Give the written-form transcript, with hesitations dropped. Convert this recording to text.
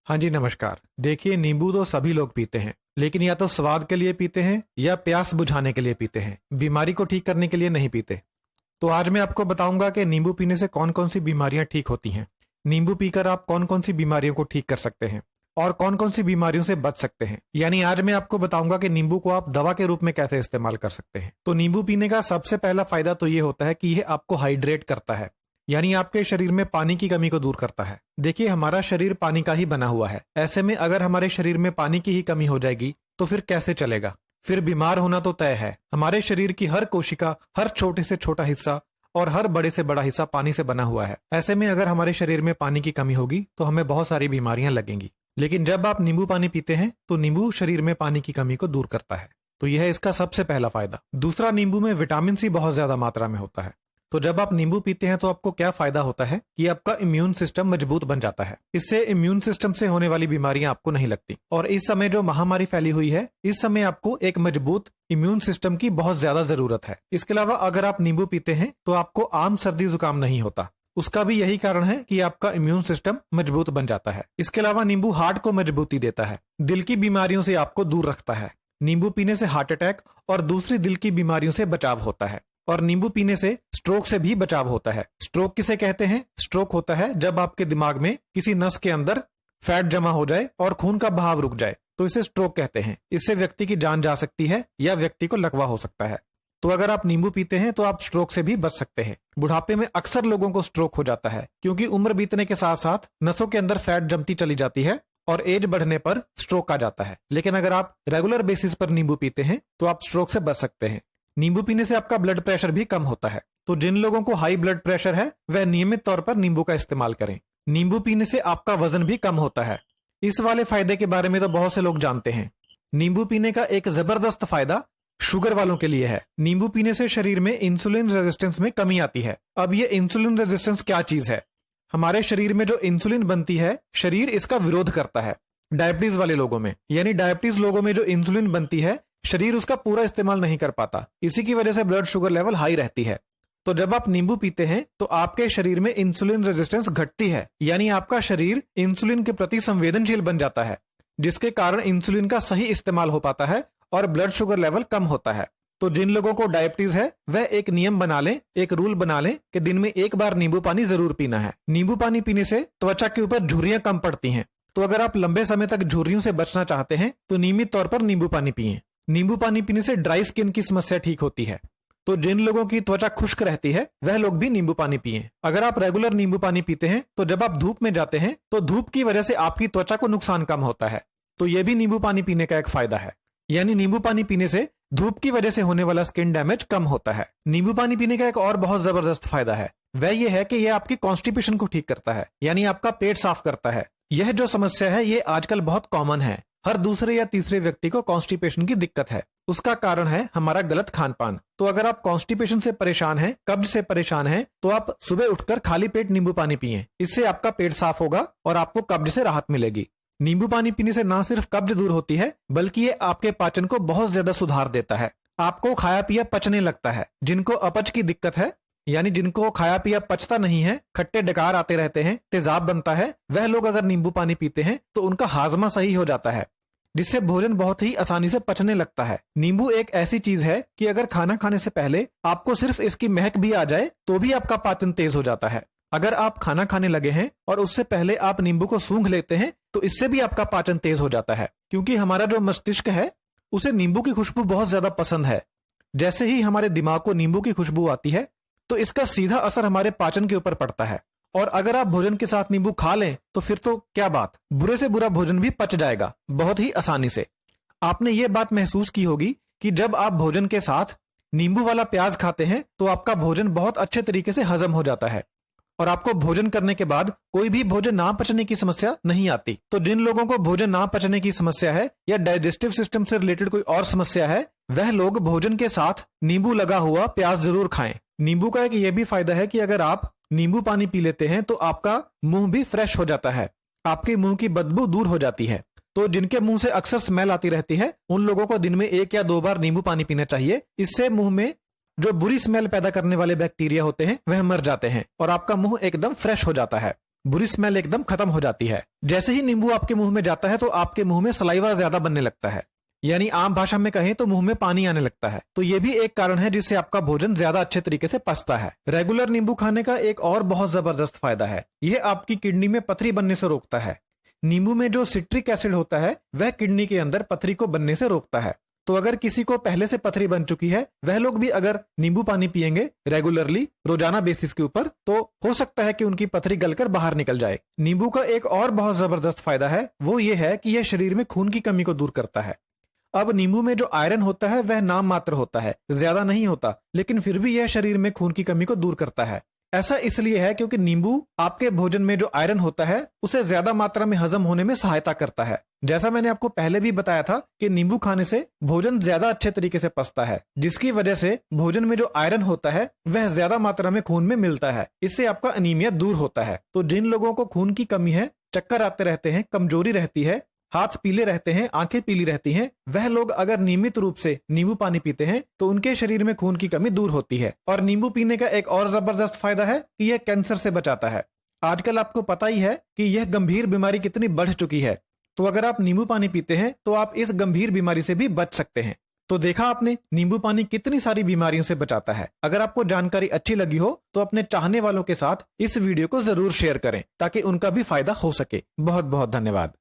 हाँ जी नमस्कार। देखिए नींबू तो सभी लोग पीते हैं, लेकिन या तो स्वाद के लिए पीते हैं या प्यास बुझाने के लिए पीते हैं, बीमारी को ठीक करने के लिए नहीं पीते। तो आज मैं आपको बताऊंगा कि नींबू पीने से कौन कौन सी बीमारियां ठीक होती हैं, नींबू पीकर आप कौन कौन सी बीमारियों को ठीक कर सकते हैं और कौन कौन सी बीमारियों से बच सकते हैं। यानी आज मैं आपको बताऊंगा कि नींबू को आप दवा के रूप में कैसे इस्तेमाल कर सकते हैं। तो नींबू पीने का सबसे पहला फायदा तो ये होता है कि यह आपको हाइड्रेट करता है, यानी आपके शरीर में पानी की कमी को दूर करता है। देखिए हमारा शरीर पानी का ही बना हुआ है, ऐसे में अगर हमारे शरीर में पानी की ही कमी हो जाएगी तो फिर कैसे चलेगा, फिर बीमार होना तो तय है। हमारे शरीर की हर कोशिका, हर छोटे से छोटा हिस्सा और हर बड़े से बड़ा हिस्सा पानी से बना हुआ है। ऐसे में अगर हमारे शरीर में पानी की कमी होगी तो हमें बहुत सारी बीमारियां लगेंगी। लेकिन जब आप नींबू पानी पीते हैं तो नींबू शरीर में पानी की कमी को दूर करता है। तो यह है इसका सबसे पहला फायदा। दूसरा, नींबू में विटामिन सी बहुत ज्यादा मात्रा में होता है। तो जब आप नींबू पीते हैं तो आपको क्या फायदा होता है कि आपका इम्यून सिस्टम मजबूत बन जाता है। इससे इम्यून सिस्टम से होने वाली बीमारियां आपको नहीं लगती। और इस समय जो महामारी फैली हुई है, इस समय आपको एक मजबूत इम्यून सिस्टम की बहुत ज्यादा जरूरत है। इसके अलावा अगर आप नींबू पीते हैं तो आपको आम सर्दी जुकाम नहीं होता। उसका भी यही कारण है कि आपका इम्यून सिस्टम मजबूत बन जाता है। इसके अलावा नींबू हार्ट को मजबूती देता है, दिल की बीमारियों से आपको दूर रखता है। नींबू पीने से हार्ट अटैक और दूसरी दिल की बीमारियों से बचाव होता है। और नींबू पीने से स्ट्रोक से भी बचाव होता है। स्ट्रोक किसे कहते हैं? स्ट्रोक होता है जब आपके दिमाग में किसी नस के अंदर फैट जमा हो जाए और खून का बहाव रुक जाए, तो इसे स्ट्रोक कहते हैं। इससे व्यक्ति की जान जा सकती है या व्यक्ति को लकवा हो सकता है। तो अगर आप नींबू पीते हैं तो आप स्ट्रोक से भी बच सकते हैं। बुढ़ापे में अक्सर लोगों को स्ट्रोक हो जाता है, क्योंकि उम्र बीतने के साथ साथ नसों के अंदर फैट जमती चली जाती है और एज बढ़ने पर स्ट्रोक आ जाता है। लेकिन अगर आप रेगुलर बेसिस पर नींबू पीते हैं तो आप स्ट्रोक से बच सकते हैं। नींबू पीने से आपका ब्लड प्रेशर भी कम होता है। तो जिन लोगों को हाई ब्लड प्रेशर है वह नियमित तौर पर नींबू का इस्तेमाल करें। नींबू पीने से आपका वजन भी कम होता है। इस वाले फायदे के बारे में तो बहुत से लोग जानते हैं। नींबू पीने का एक जबरदस्त फायदा शुगर वालों के लिए है। नींबू पीने से शरीर में इंसुलिन रेजिस्टेंस में कमी आती है। अब ये इंसुलिन रेजिस्टेंस क्या चीज है? हमारे शरीर में जो इंसुलिन बनती है, शरीर इसका विरोध करता है। डायबिटीज वाले लोगों में, यानी डायबिटीज लोगों में जो इंसुलिन बनती है, शरीर उसका पूरा इस्तेमाल नहीं कर पाता। इसी की वजह से ब्लड शुगर लेवल हाई रहती है। तो जब आप नींबू पीते हैं तो आपके शरीर में इंसुलिन रेजिस्टेंस घटती है, यानी आपका शरीर इंसुलिन के प्रति संवेदनशील बन जाता है, जिसके कारण इंसुलिन का सही इस्तेमाल हो पाता है और ब्लड शुगर लेवल कम होता है। तो जिन लोगों को डायबिटीज है वह एक नियम बना लें, एक रूल बना लें कि दिन में एक बार नींबू पानी जरूर पीना है। नींबू पानी पीने से त्वचा के ऊपर झुर्रियां कम पड़ती हैं। तो अगर आप लंबे समय तक झुर्रियों से बचना चाहते हैं तो नियमित तौर पर नींबू पानी पिएं। नींबू पानी पीने से ड्राई स्किन की समस्या ठीक होती है। तो जिन लोगों की त्वचा खुश्क रहती है वह लोग भी नींबू पानी पिएं। अगर आप रेगुलर नींबू पानी पीते हैं तो जब आप धूप में जाते हैं तो धूप की वजह से आपकी त्वचा को नुकसान कम होता है। तो यह भी नींबू पानी पीने का एक फायदा है। यानी नींबू पानी पीने से धूप की वजह से होने वाला स्किन डैमेज कम होता है। नींबू पानी पीने का एक और बहुत जबरदस्त फायदा है, वह यह है कि यह आपकी कॉन्स्टिपेशन को ठीक करता है, यानी आपका पेट साफ करता है। यह जो समस्या है ये आजकल बहुत कॉमन है। हर दूसरे या तीसरे व्यक्ति को कॉन्स्टिपेशन की दिक्कत है। उसका कारण है हमारा गलत खान पान। तो अगर आप कॉन्स्टिपेशन से परेशान हैं, कब्ज से परेशान हैं, तो आप सुबह उठकर खाली पेट नींबू पानी पिएं। इससे आपका पेट साफ होगा और आपको कब्ज से राहत मिलेगी। नींबू पानी पीने से ना सिर्फ कब्ज दूर होती है, बल्कि ये आपके पाचन को बहुत ज्यादा सुधार देता है। आपको खाया पिया पचने लगता है। जिनको अपच की दिक्कत है, यानी जिनको खाया पिया पचता नहीं है, खट्टे डकार आते रहते हैं, तेजाब बनता है, वह लोग अगर नींबू पानी पीते हैं तो उनका हाजमा सही हो जाता है, जिससे भोजन बहुत ही आसानी से पचने लगता है। नींबू एक ऐसी चीज है कि अगर खाना खाने से पहले आपको सिर्फ इसकी महक भी आ जाए तो भी आपका पाचन तेज हो जाता है। अगर आप खाना खाने लगे हैं और उससे पहले आप नींबू को सूंघ लेते हैं तो इससे भी आपका पाचन तेज हो जाता है, क्योंकि हमारा जो मस्तिष्क है उसे नींबू की खुशबू बहुत ज्यादा पसंद है। जैसे ही हमारे दिमाग को नींबू की खुशबू आती है तो इसका सीधा असर हमारे पाचन के ऊपर पड़ता है। और अगर आप भोजन के साथ नींबू खा लें तो फिर तो क्या बात, बुरे से बुरा भोजन भी पच जाएगा बहुत ही आसानी से। आपने ये बात महसूस की होगी कि जब आप भोजन के साथ नींबू वाला प्याज खाते हैं तो आपका भोजन बहुत अच्छे तरीके से हजम हो जाता है और आपको भोजन करने के बाद कोई भी भोजन ना पचने की समस्या नहीं आती। तो जिन लोगों को भोजन ना पचने की समस्या है या डाइजेस्टिव सिस्टम से रिलेटेड कोई और समस्या है, वह लोग भोजन के साथ नींबू लगा हुआ प्याज जरूर खाएं। नींबू का एक ये भी फायदा है कि अगर आप नींबू पानी पी लेते हैं तो आपका मुंह भी फ्रेश हो जाता है, आपके मुंह की बदबू दूर हो जाती है। तो जिनके मुंह से अक्सर स्मेल आती रहती है उन लोगों को दिन में 1 या 2 बार नींबू पानी पीना चाहिए। इससे मुंह में जो बुरी स्मेल पैदा करने वाले बैक्टीरिया होते हैं वह मर जाते हैं और आपका मुंह एकदम फ्रेश हो जाता है। बुरी स्मेल एकदम खत्म हो जाती है। जैसे ही नींबू आपके मुंह में जाता है तो आपके मुंह में सलाइवा ज्यादा बनने लगता है, यानी आम भाषा में कहें तो मुंह में पानी आने लगता है। तो ये भी एक कारण है जिससे आपका भोजन ज्यादा अच्छे तरीके से पचता है। रेगुलर नींबू खाने का एक और बहुत जबरदस्त फायदा है, यह आपकी किडनी में पथरी बनने से रोकता है। नींबू में जो सिट्रिक एसिड होता है वह किडनी के अंदर पथरी को बनने से रोकता है। तो अगर किसी को पहले से पथरी बन चुकी है, वह लोग भी अगर नींबू पानी पिएंगे रेगुलरली रोजाना बेसिस के ऊपर, तो हो सकता है कि उनकी पथरी गलकर बाहर निकल जाए। नींबू का एक और बहुत जबरदस्त फायदा है, वो ये है कि यह शरीर में खून की कमी को दूर करता है। अब नींबू में जो आयरन होता है वह नाम मात्र होता है, ज्यादा नहीं होता, लेकिन फिर भी यह शरीर में खून की कमी को दूर करता है। ऐसा इसलिए है क्योंकि नींबू आपके भोजन में जो आयरन होता है उसे ज्यादा मात्रा में हजम होने में सहायता करता है। जैसा मैंने आपको पहले भी बताया था कि नींबू खाने से भोजन ज्यादा अच्छे तरीके से पचता है, जिसकी वजह से भोजन में जो आयरन होता है वह ज्यादा मात्रा में खून में मिलता है। इससे आपका अनीमिया दूर होता है। तो जिन लोगों को खून की कमी है, चक्कर आते रहते हैं, कमजोरी रहती है, हाथ पीले रहते हैं, आंखें पीली रहती हैं, वह लोग अगर नियमित रूप से नींबू पानी पीते हैं तो उनके शरीर में खून की कमी दूर होती है। और नींबू पीने का एक और जबरदस्त फायदा है कि यह कैंसर से बचाता है। आजकल आपको पता ही है कि यह गंभीर बीमारी कितनी बढ़ चुकी है, तो अगर आप नींबू पानी पीते हैं तो आप इस गंभीर बीमारी से भी बच सकते हैं। तो देखा आपने, नींबू पानी कितनी सारी बीमारियों से बचाता है। अगर आपको जानकारी अच्छी लगी हो तो अपने चाहने वालों के साथ इस वीडियो को जरूर शेयर करें ताकि उनका भी फायदा हो सके। बहुत बहुत धन्यवाद।